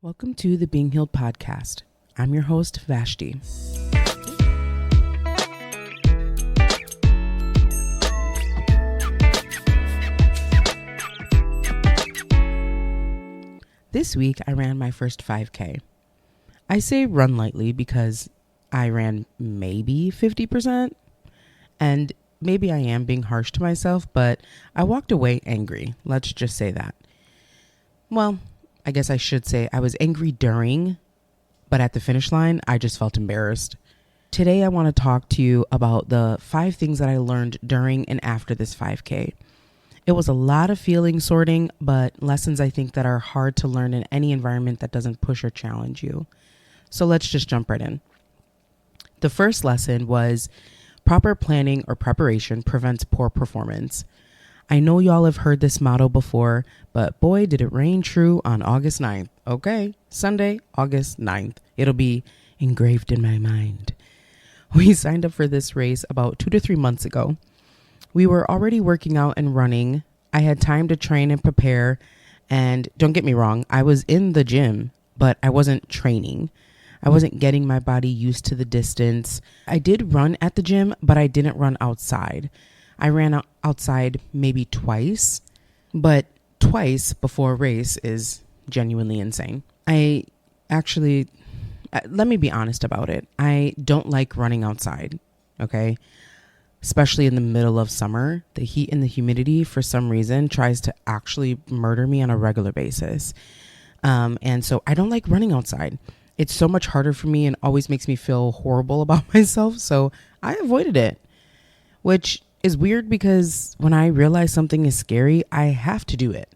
Welcome to the Being Healed podcast. I'm your host, Vashti. This week, I ran my first 5K. I say run lightly because I ran maybe 50%, and maybe I am being harsh to myself, but I walked away angry. Let's just say that. Well, I guess I should say I was angry during, but at the finish line, I just felt embarrassed. Today, I want to talk to you about the 5 things that I learned during and after this 5K. It was a lot of feeling sorting, but lessons I think that are hard to learn in any environment that doesn't push or challenge you. So let's just jump right in. The first lesson was proper planning or preparation prevents poor performance. I know y'all have heard this motto before, but boy, did it rain true on August 9th. Okay, Sunday, August 9th. It'll be engraved in my mind. We signed up for this race about 2 to 3 months ago. We were already working out and running. I had time to train and prepare. And don't get me wrong, I was in the gym, but I wasn't training. I wasn't getting my body used to the distance. I did run at the gym, but I didn't run outside. I ran outside maybe twice, but twice before a race is genuinely insane. Let me be honest about it. I don't like running outside, okay? Especially in the middle of summer. The heat and the humidity, for some reason, tries to actually murder me on a regular basis. And so I don't like running outside. It's so much harder for me and always makes me feel horrible about myself. So I avoided it, which is weird because when I realize something is scary, I have to do it,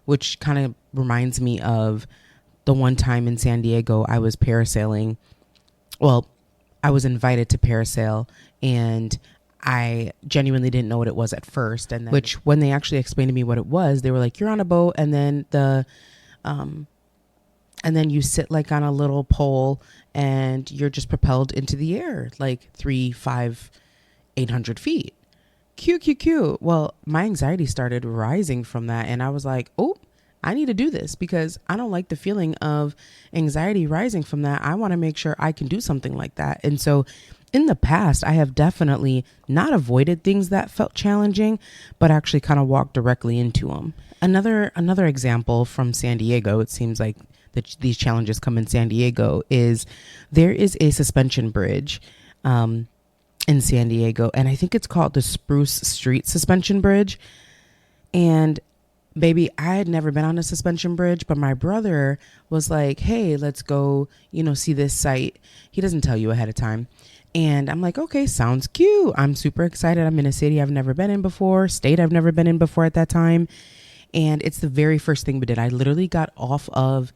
which kind of reminds me of the one time in San Diego, I was parasailing. Well, I was invited to parasail and I genuinely didn't know what it was at first. And then, which when they actually explained to me what it was, they were like, you're on a boat and then and then you sit like on a little pole and you're just propelled into the air, like 300, 500, 800 feet. Cute. Well, my anxiety started rising from that. And I was like, oh, I need to do this because I don't like the feeling of anxiety rising from that. I want to make sure I can do something like that. And so in the past, I have definitely not avoided things that felt challenging, but actually kind of walked directly into them. Another example from San Diego, it seems like these challenges come in San Diego, is there is a suspension bridge in San Diego, and I think it's called the Spruce Street Suspension Bridge. And baby, I had never been on a suspension bridge, but my brother was like, hey, let's go, see this site. He doesn't tell you ahead of time. And I'm like, okay, sounds cute. I'm super excited. I'm in a city I've never been in before, state I've never been in before at that time. And it's the very first thing we did. I literally got off of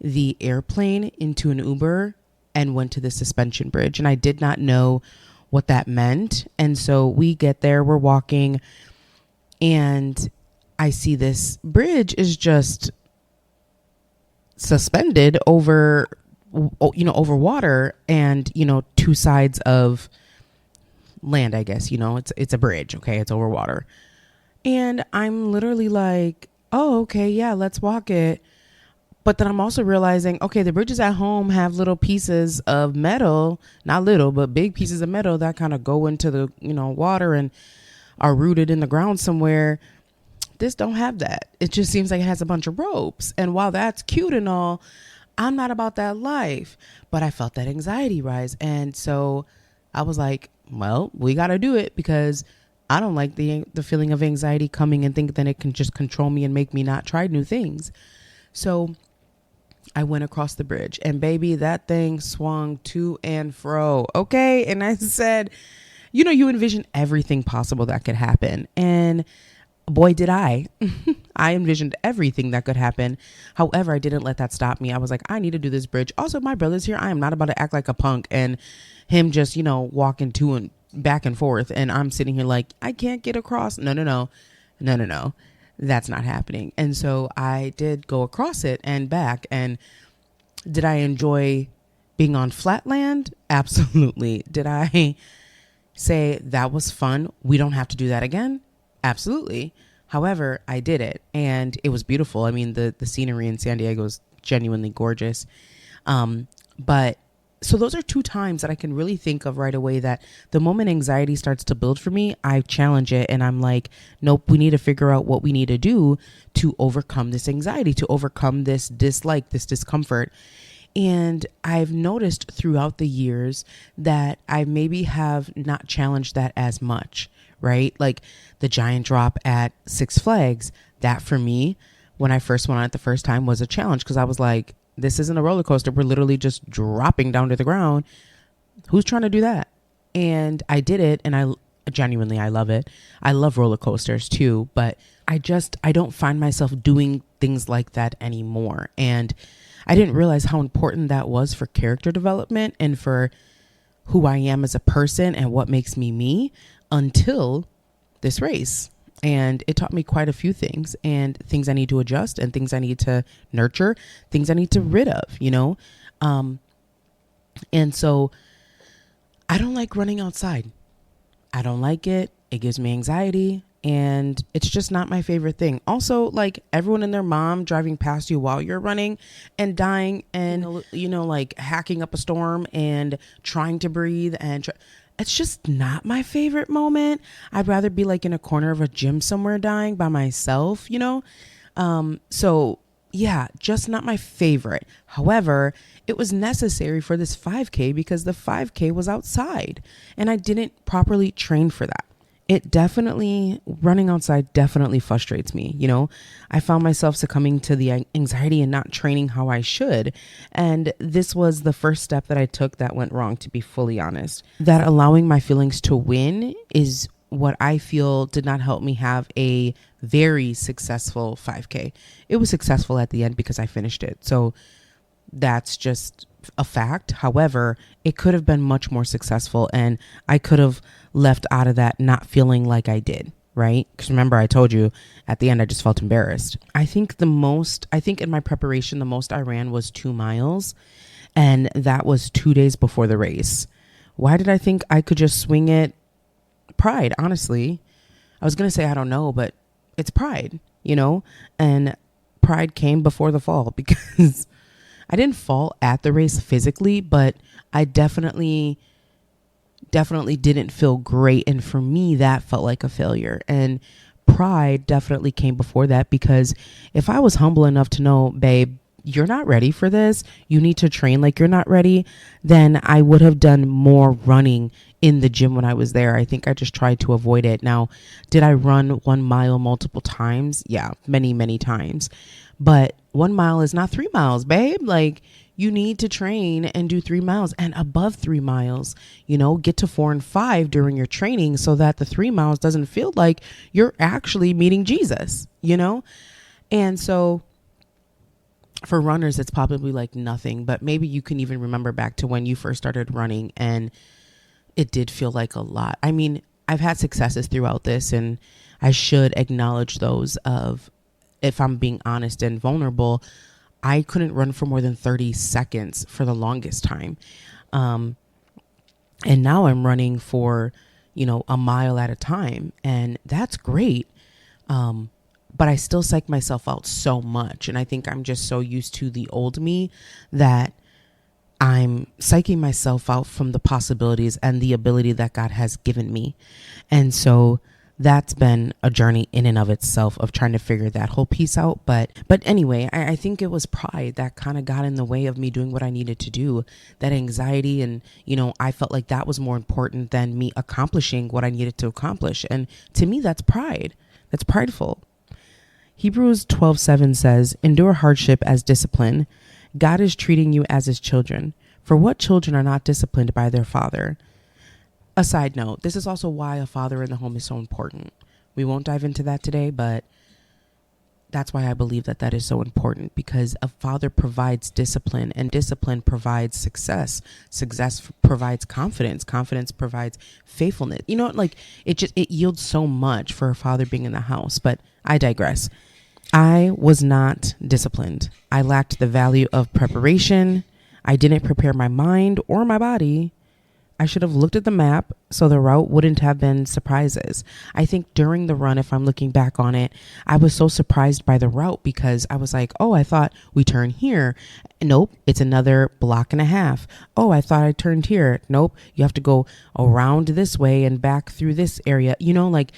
the airplane into an Uber and went to the suspension bridge. And I did not know what that meant. And so we get there, we're walking, and I see this bridge is just suspended over water and, 2 sides of land, I guess, it's a bridge. Okay. It's over water. And I'm literally like, oh, okay, yeah, let's walk it. But then I'm also realizing, okay, the bridges at home have little pieces of metal, not little, but big pieces of metal that kind of go into the, water and are rooted in the ground somewhere. This don't have that. It just seems like it has a bunch of ropes. And while that's cute and all, I'm not about that life. But I felt that anxiety rise. And so I was like, well, we got to do it because I don't like the feeling of anxiety coming and think that it can just control me and make me not try new things. So I went across the bridge and baby, that thing swung to and fro. Okay. And I said, you envision everything possible that could happen. And boy, did I. I envisioned everything that could happen. However, I didn't let that stop me. I was like, I need to do this bridge. Also, my brother's here. I am not about to act like a punk and him just, walking to and back and forth. And I'm sitting here like, I can't get across. No. That's not happening. And so I did go across it and back. And did I enjoy being on flat land? Absolutely. Did I say that was fun? We don't have to do that again? Absolutely. However, I did it and it was beautiful. I mean, the scenery in San Diego is genuinely gorgeous. But so those are 2 times that I can really think of right away that the moment anxiety starts to build for me, I challenge it and I'm like, nope, we need to figure out what we need to do to overcome this anxiety, to overcome this dislike, this discomfort. And I've noticed throughout the years that I maybe have not challenged that as much, right? Like the giant drop at Six Flags, that for me, when I first went on it the first time, was a challenge because I was like, this isn't a roller coaster. We're literally just dropping down to the ground. Who's trying to do that? And I did it, and I genuinely, I love it. I love roller coasters too, but I don't find myself doing things like that anymore. And I didn't realize how important that was for character development and for who I am as a person and what makes me me until this race. And it taught me quite a few things, and things I need to adjust and things I need to nurture, things I need to rid of, you know? And so I don't like running outside. I don't like it. It gives me anxiety. And it's just not my favorite thing. Also, like everyone and their mom driving past you while you're running and dying and, you know, like hacking up a storm and trying to breathe and it's just not my favorite moment. I'd rather be like in a corner of a gym somewhere dying by myself, you know? So yeah, just not my favorite. However, it was necessary for this 5K because the 5K was outside and I didn't properly train for that. Running outside definitely frustrates me. You know, I found myself succumbing to the anxiety and not training how I should. And this was the first step that I took that went wrong, to be fully honest. That allowing my feelings to win is what I feel did not help me have a very successful 5K. It was successful at the end because I finished it. So that's just a fact. However, it could have been much more successful and I could have left out of that not feeling like I did, right? Because remember, I told you at the end, I just felt embarrassed. I think in my preparation, the most I ran was 2 miles, and that was 2 days before the race. Why did I think I could just swing it? Pride, honestly. I was going to say, I don't know, but it's pride, you know, and pride came before the fall because I didn't fall at the race physically, but I definitely didn't feel great. And for me, that felt like a failure. And pride definitely came before that, because if I was humble enough to know, babe, you're not ready for this, you need to train like you're not ready, then I would have done more running in the gym when I was there. I think I just tried to avoid it. Now, did I run 1 mile multiple times? Yeah, many, many times. But 1 mile is not 3 miles, babe. Like, you need to train and do 3 miles and above 3 miles, you know, get to 4 and 5 during your training so that the 3 miles doesn't feel like you're actually meeting Jesus, you know? And so for runners, it's probably like nothing, but maybe you can even remember back to when you first started running and it did feel like a lot. I mean, I've had successes throughout this and I should acknowledge those of, if I'm being honest and vulnerable, I couldn't run for more than 30 seconds for the longest time. And now I'm running for, you know, a mile at a time, and that's great. But I still psych myself out so much. And I think I'm just so used to the old me that I'm psyching myself out from the possibilities and the ability that God has given me. And so that's been a journey in and of itself of trying to figure that whole piece out. But anyway, I think it was pride that kind of got in the way of me doing what I needed to do, that anxiety. And, you know, I felt like that was more important than me accomplishing what I needed to accomplish. And to me, that's pride. That's prideful. Hebrews 12:7 says, endure hardship as discipline. God is treating you as his children. For what children are not disciplined by their father? A side note, this is also why a father in the home is so important. We won't dive into that today, but that's why I believe that that is so important, because a father provides discipline, and discipline provides success. Success provides confidence. Confidence provides faithfulness. You know, like it yields so much for a father being in the house, but I digress. I was not disciplined. I lacked the value of preparation. I didn't prepare my mind or my body I should have looked at the map so the route wouldn't have been surprises. I think during the run, if I'm looking back on it, I was so surprised by the route because I was like, oh, I thought we turn here. Nope, it's another block and a half. Oh, I thought I turned here. Nope, you have to go around this way and back through this area. Like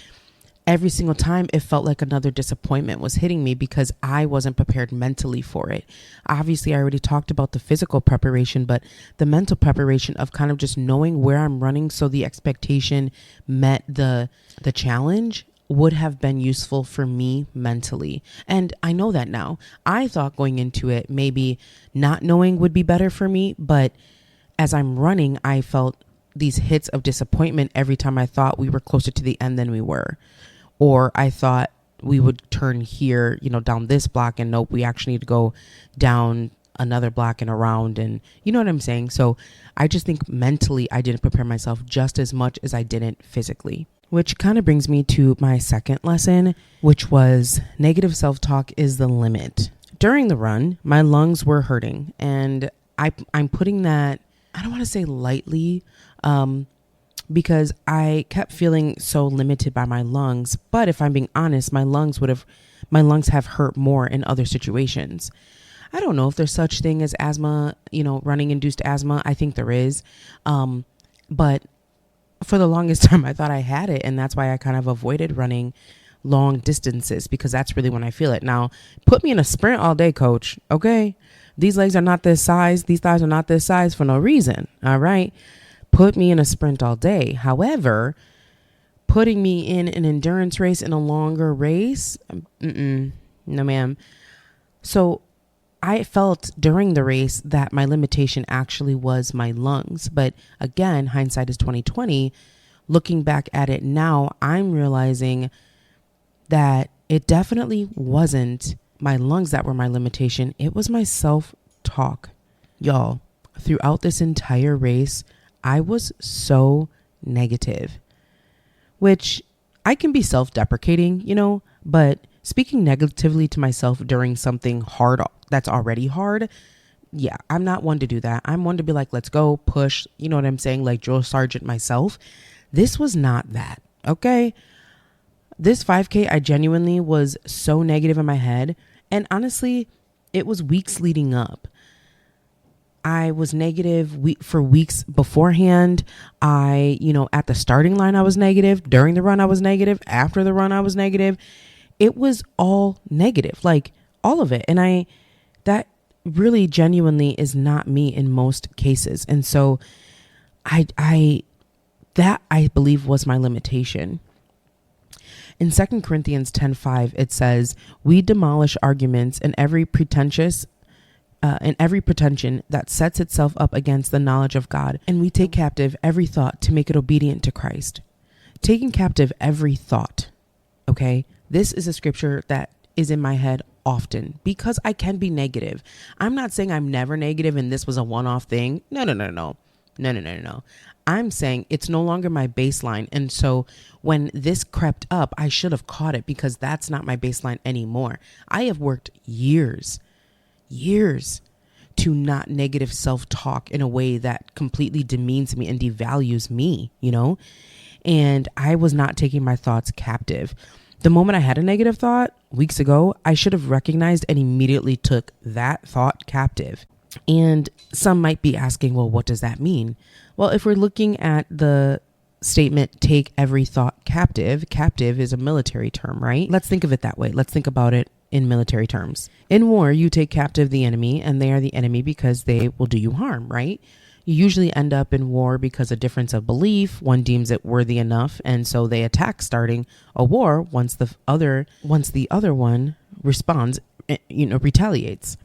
every single time it felt like another disappointment was hitting me because I wasn't prepared mentally for it. Obviously, I already talked about the physical preparation, but the mental preparation of kind of just knowing where I'm running so the expectation met the challenge would have been useful for me mentally. And I know that now. I thought going into it, maybe not knowing would be better for me, but as I'm running, I felt these hits of disappointment every time I thought we were closer to the end than we were. Or I thought we would turn here, down this block, and nope, we actually need to go down another block and around, and you know what I'm saying? So I just think mentally I didn't prepare myself just as much as I didn't physically. Which kind of brings me to my second lesson, which was negative self-talk is the limit. During the run, my lungs were hurting, and I'm putting that, I don't want to say lightly, because I kept feeling so limited by my lungs. But if I'm being honest, my lungs have hurt more in other situations. I don't know if there's such thing as asthma, running induced asthma. I think there is. But for the longest time, I thought I had it. And that's why I kind of avoided running long distances, because that's really when I feel it. Now, put me in a sprint all day, coach. Okay. These legs are not this size. These thighs are not this size for no reason. All right. Put me in a sprint all day. However, putting me in an endurance race in a longer race, no, ma'am. So I felt during the race that my limitation actually was my lungs. But again, hindsight is 2020. Looking back at it now, I'm realizing that it definitely wasn't my lungs that were my limitation. It was my self-talk. Y'all, throughout this entire race, I was so negative, which I can be self-deprecating, but speaking negatively to myself during something hard that's already hard, yeah, I'm not one to do that. I'm one to be like, let's go, push, you know what I'm saying? Like drill sergeant myself. This was not that, okay? This 5K, I genuinely was so negative in my head. And honestly, it was weeks leading up. I was negative for weeks beforehand. At the starting line, I was negative. During the run, I was negative. After the run, I was negative. It was all negative, like all of it. And that really genuinely is not me in most cases. And so I believe was my limitation. In 2 Corinthians 10:5, it says, we demolish arguments and every pretension that sets itself up against the knowledge of God. And we take captive every thought to make it obedient to Christ. Taking captive every thought. Okay. This is a scripture that is in my head often because I can be negative. I'm not saying I'm never negative and this was a one-off thing. No. I'm saying it's no longer my baseline. And so when this crept up, I should have caught it because that's not my baseline anymore. I have worked years to not negative self-talk in a way that completely demeans me and devalues me, and I was not taking my thoughts captive. The moment I had a negative thought weeks ago, I should have recognized and immediately took that thought captive. And some might be asking, well, what does that mean? Well, if we're looking at the statement, take every thought captive is a military term, right? Let's think of it that way. Let's think about it in military terms. In war, you take captive the enemy, and they are the enemy because they will do you harm, right? You usually end up in war because of difference of belief. One deems it worthy enough, and so they attack, starting a war once the other one responds, retaliates.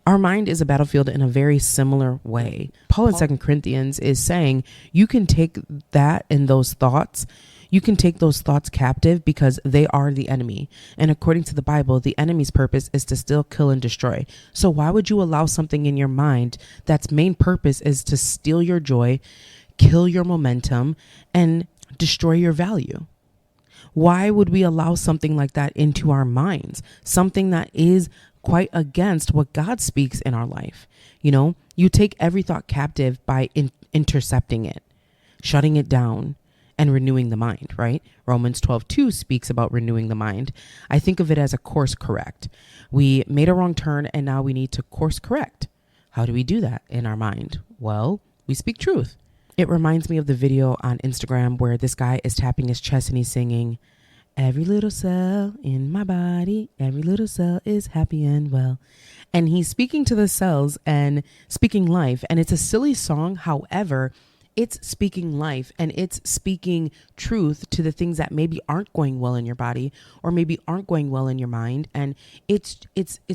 Our mind is a battlefield in a very similar way. Paul in 2 Corinthians is saying you can take that and those thoughts. You can take those thoughts captive because they are the enemy. And according to the Bible, the enemy's purpose is to steal, kill, and destroy. So why would you allow something in your mind that's main purpose is to steal your joy, kill your momentum, and destroy your value? Why would we allow something like that into our minds? Something that is quite against what God speaks in our life. You take every thought captive by intercepting it, shutting it down, and renewing the mind, right? Romans 12:2 speaks about renewing the mind. I think of it as a course correct. We made a wrong turn and now we need to course correct. How do we do that in our mind? Well, we speak truth. It reminds me of the video on Instagram where this guy is tapping his chest and he's singing, "Every little cell in my body, every little cell is happy and well." And he's speaking to the cells and speaking life. And it's a silly song. However, it's speaking life and it's speaking truth to the things that maybe aren't going well in your body or maybe aren't going well in your mind. And it's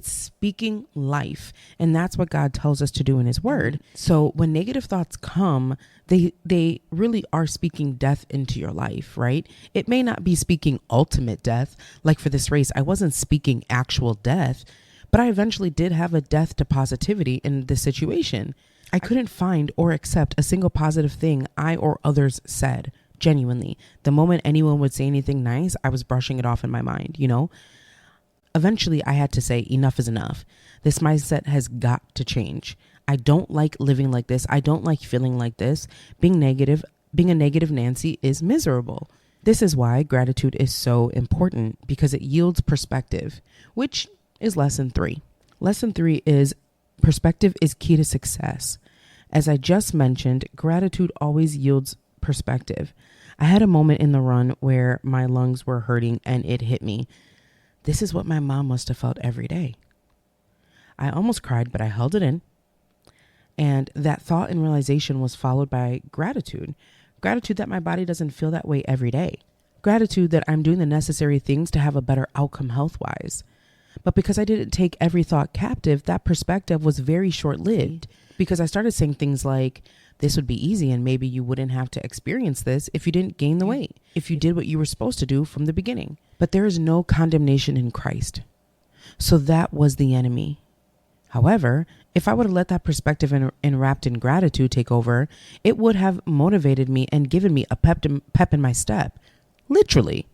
speaking life. And that's what God tells us to do in his word. So when negative thoughts come, they really are speaking death into your life, right? It may not be speaking ultimate death. Like for this race, I wasn't speaking actual death, but I eventually did have a death to positivity in this situation. I couldn't find or accept a single positive thing I or others said, genuinely. The moment anyone would say anything nice, I was brushing it off in my mind, Eventually, I had to say enough is enough. This mindset has got to change. I don't like living like this. I don't like feeling like this. Being a negative Nancy is miserable. This is why gratitude is so important, because it yields perspective, which is lesson 3. Lesson 3 is perspective is key to success. As I just mentioned, gratitude always yields perspective. I had a moment in the run where my lungs were hurting and it hit me. This is what my mom must have felt every day. I almost cried, but I held it in. And that thought and realization was followed by gratitude. Gratitude that my body doesn't feel that way every day. Gratitude that I'm doing the necessary things to have a better outcome health-wise. But because I didn't take every thought captive, that perspective was very short-lived, because I started saying things like, this would be easy and maybe you wouldn't have to experience this if you didn't gain the weight, if you did what you were supposed to do from the beginning. But there is no condemnation in Christ. So that was the enemy. However, if I would have let that perspective enwrapped in gratitude take over, it would have motivated me and given me a pep in my step. Literally.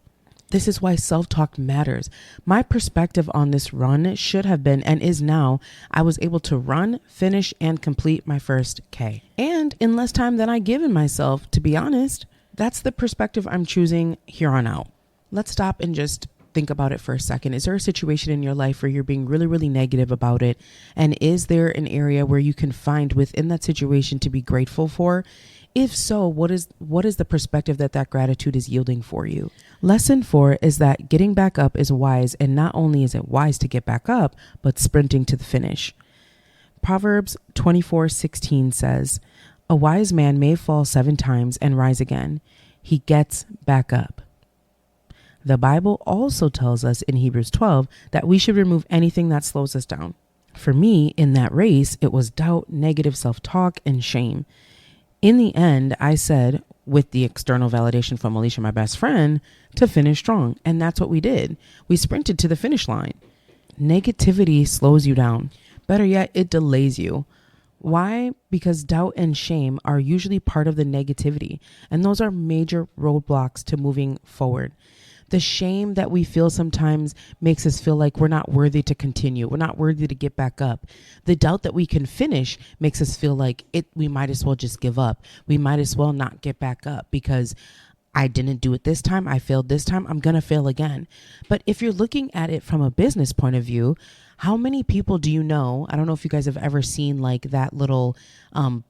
This is why self-talk matters. My perspective on this run should have been, and is now, I was able to run, finish, and complete my first K. And in less time than I given myself, to be honest. That's the perspective I'm choosing here on out. Let's stop and just think about it for a second. Is there a situation in your life where you're being really, really negative about it? And is there an area where you can find within that situation to be grateful for? If so, what is the perspective that gratitude is yielding for you? Lesson 4 is that getting back up is wise, and not only is it wise to get back up, but sprinting to the finish. Proverbs 24:16 says, "A wise man may fall 7 times and rise again. He gets back up." The Bible also tells us in Hebrews 12 that we should remove anything that slows us down. For me, in that race, it was doubt, negative self-talk, and shame. In the end, I said, with the external validation from Alicia, my best friend, to finish strong. And that's what we did. We sprinted to the finish line. Negativity slows you down. Better yet, it delays you. Why? Because doubt and shame are usually part of the negativity. And those are major roadblocks to moving forward. The shame that we feel sometimes makes us feel like we're not worthy to continue. We're not worthy to get back up. The doubt that we can finish makes us feel like we might as well just give up. We might as well not get back up because I didn't do it this time. I failed this time. I'm going to fail again. But if you're looking at it from a business point of view, how many people do you know? I don't know if you guys have ever seen like that little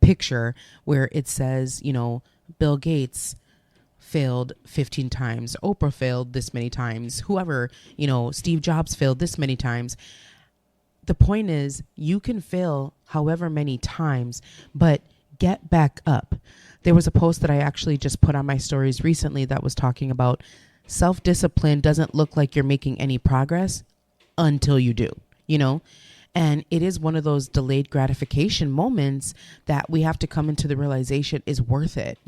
picture where it says, Bill Gates failed 15 times. Oprah failed this many times. Whoever, Steve Jobs failed this many times. The point is, you can fail however many times, but get back up. There was a post that I actually just put on my stories recently that was talking about self-discipline doesn't look like you're making any progress until you do, And it is one of those delayed gratification moments that we have to come into the realization is worth it,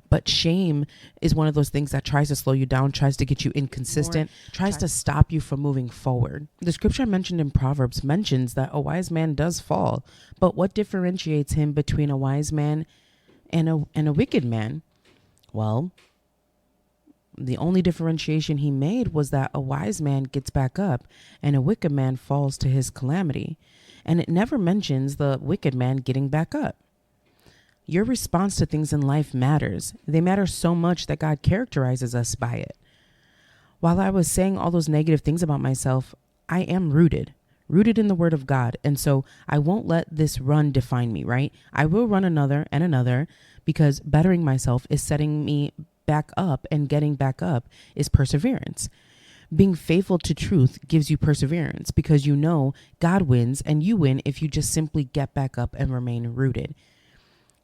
But shame is one of those things that tries to slow you down, tries to get you inconsistent, tries to stop you from moving forward. The scripture I mentioned in Proverbs mentions that a wise man does fall, but what differentiates him between a wise man and a wicked man? Well, The only differentiation he made was that a wise man gets back up and a wicked man falls to his calamity. And it never mentions the wicked man getting back up. Your response to things in life matters. They matter so much that God characterizes us by it. While I was saying all those negative things about myself, I am rooted in the word of God. And so I won't let this run define me, right? I will run another and another, because bettering myself is setting me back up, and getting back up is perseverance. Being faithful to truth gives you perseverance, because you know God wins and you win if you just simply get back up and remain rooted.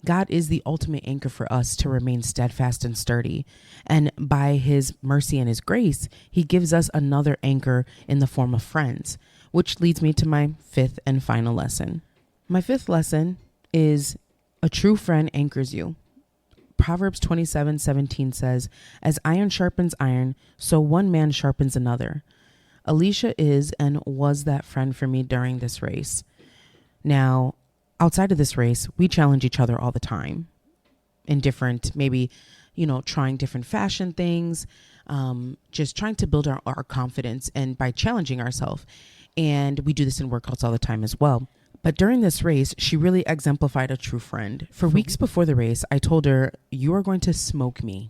God is the ultimate anchor for us to remain steadfast and sturdy. And by his mercy and his grace, he gives us another anchor in the form of friends, which leads me to my fifth and final lesson. My fifth lesson is a true friend anchors you. Proverbs 27:17 says, "As iron sharpens iron, so one man sharpens another." Alicia is and was that friend for me during this race. Now, outside of this race, we challenge each other all the time in different, maybe, trying different fashion things, just trying to build our confidence and by challenging ourselves. And we do this in workouts all the time as well. But during this race, she really exemplified a true friend. For weeks before the race, I told her, "You are going to smoke me."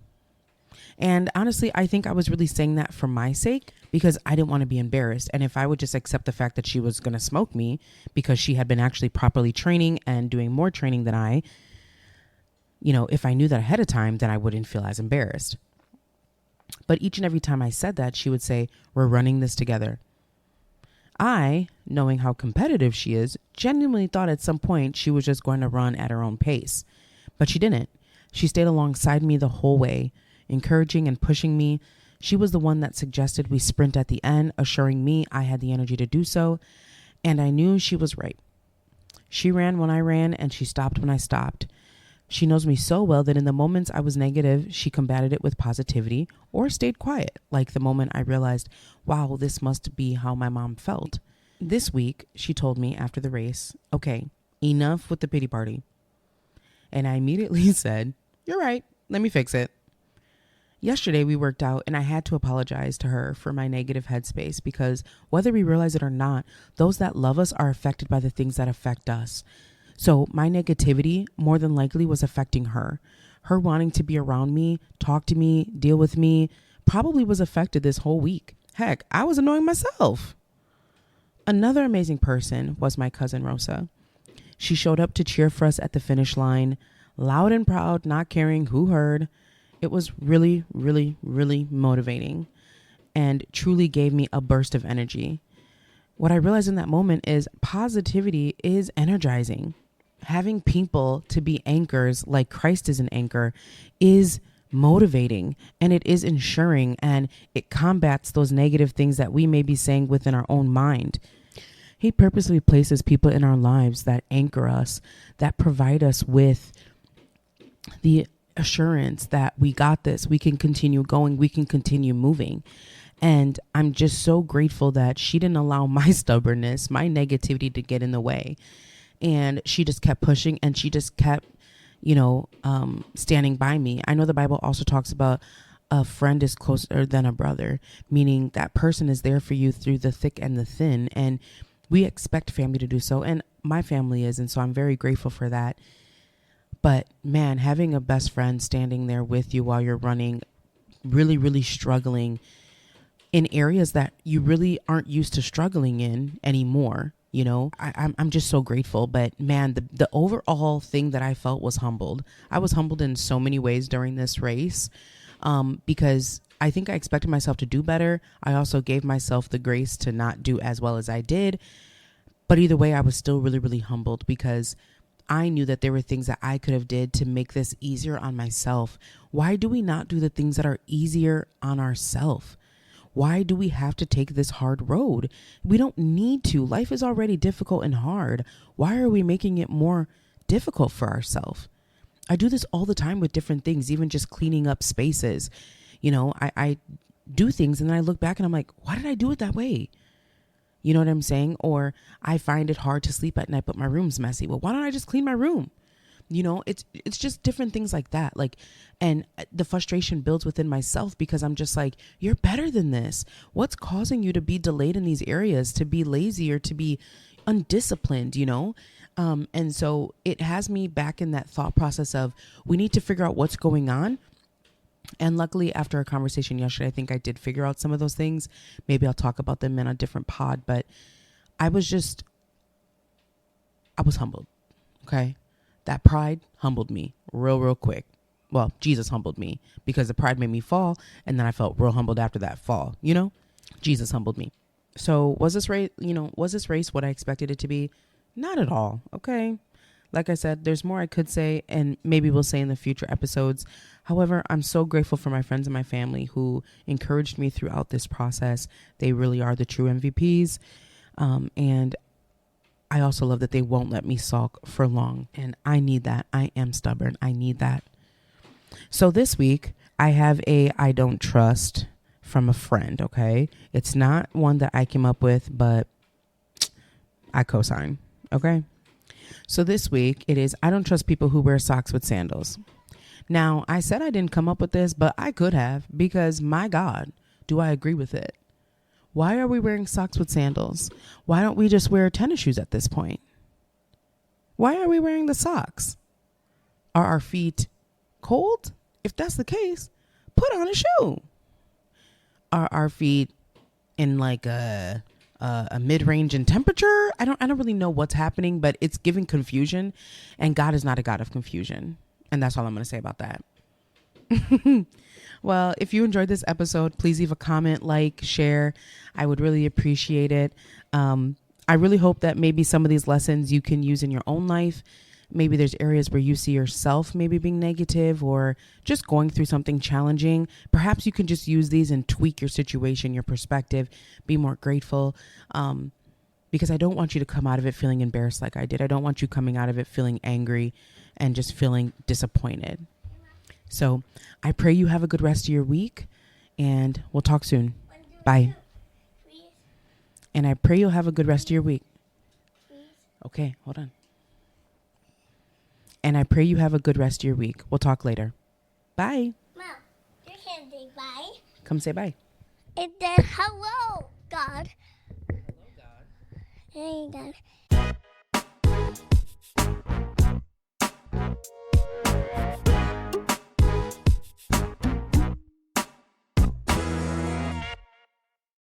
And honestly, I think I was really saying that for my sake, because I didn't want to be embarrassed. And if I would just accept the fact that she was going to smoke me because she had been actually properly training and doing more training than I, if I knew that ahead of time, then I wouldn't feel as embarrassed. But each and every time I said that, she would say, "We're running this together." I, knowing how competitive she is, genuinely thought at some point she was just going to run at her own pace. But she didn't. She stayed alongside me the whole way, encouraging and pushing me. She was the one that suggested we sprint at the end, assuring me I had the energy to do so. And I knew she was right. She ran when I ran, and she stopped when I stopped. She knows me so well that in the moments I was negative, she combated it with positivity or stayed quiet, like the moment I realized, wow, this must be how my mom felt. This week, she told me after the race, "Okay, enough with the pity party." And I immediately said, "You're right, let me fix it." Yesterday we worked out, and I had to apologize to her for my negative headspace, because whether we realize it or not, those that love us are affected by the things that affect us. So my negativity more than likely was affecting her. Her wanting to be around me, talk to me, deal with me, probably was affected this whole week. Heck, I was annoying myself. Another amazing person was my cousin Rosa. She showed up to cheer for us at the finish line, loud and proud, not caring who heard. It was really, really, really motivating and truly gave me a burst of energy. What I realized in that moment is positivity is energizing. Having people to be anchors like Christ is an anchor is motivating, and it is ensuring, and it combats those negative things that we may be saying within our own mind. He purposely places people in our lives that anchor us, that provide us with the assurance that we got this, we can continue going, we can continue moving. And I'm just so grateful that she didn't allow my stubbornness, my negativity to get in the way. And she just kept pushing, and she just kept, standing by me. I know the Bible also talks about a friend is closer than a brother, meaning that person is there for you through the thick and the thin. And we expect family to do so. And my family is. And so I'm very grateful for that. But man, having a best friend standing there with you while you're running, really, really struggling in areas that you really aren't used to struggling in anymore. I'm just so grateful. But man, the overall thing that I felt was humbled. I was humbled in so many ways during this race, because I think I expected myself to do better. I also gave myself the grace to not do as well as I did. But either way, I was still really, really humbled, because I knew that there were things that I could have did to make this easier on myself. Why do we not do the things that are easier on ourselves? Why do we have to take this hard road? We don't need to. Life is already difficult and hard. Why are we making it more difficult for ourselves? I do this all the time with different things, even just cleaning up spaces. I do things and then I look back and I'm like, why did I do it that way? You know what I'm saying? Or I find it hard to sleep at night, but my room's messy. Well, why don't I just clean my room? It's just different things like that. Like, and the frustration builds within myself because I'm just like, you're better than this. What's causing you to be delayed in these areas, to be lazy or to be undisciplined, and so it has me back in that thought process of we need to figure out what's going on. And luckily, after our conversation yesterday, I think I did figure out some of those things. Maybe I'll talk about them in a different pod, but I was humbled. Okay. That pride humbled me real quick. Well, Jesus humbled me because the pride made me fall. And then I felt real humbled after that fall, Jesus humbled me. So was this race what I expected it to be? Not at all. Okay. Like I said, there's more I could say, and maybe we'll say in the future episodes. However, I'm so grateful for my friends and my family who encouraged me throughout this process. They really are the true MVPs. And I also love that they won't let me sulk for long. And I need that. I am stubborn. I need that. So this week, I have a I don't trust from a friend, okay? It's not one that I came up with, but I co-sign, okay? So this week, it is I don't trust people who wear socks with sandals. Now, I said I didn't come up with this, but I could have because, my God, do I agree with it? Why are we wearing socks with sandals? Why don't we just wear tennis shoes at this point? Why are we wearing the socks? Are our feet cold? If that's the case, put on a shoe. Are our feet in like a mid-range in temperature? I don't really know what's happening, but it's giving confusion, and God is not a God of confusion. And that's all I'm going to say about that. Well, if you enjoyed this episode, please leave a comment, like, share. I would really appreciate it. I really hope that maybe some of these lessons you can use in your own life. Maybe there's areas where you see yourself maybe being negative or just going through something challenging. Perhaps you can just use these and tweak your situation, your perspective, be more grateful. Because I don't want you to come out of it feeling embarrassed like I did. I don't want you coming out of it feeling angry and just feeling disappointed. So I pray you have a good rest of your week, and we'll talk soon. Bye. And I pray you'll have a good rest of your week. Okay, hold on. And I pray you have a good rest of your week. We'll talk later. Bye. Mom, you can't say bye. Come say bye. And then hello, God. Hello, God. Hey, God.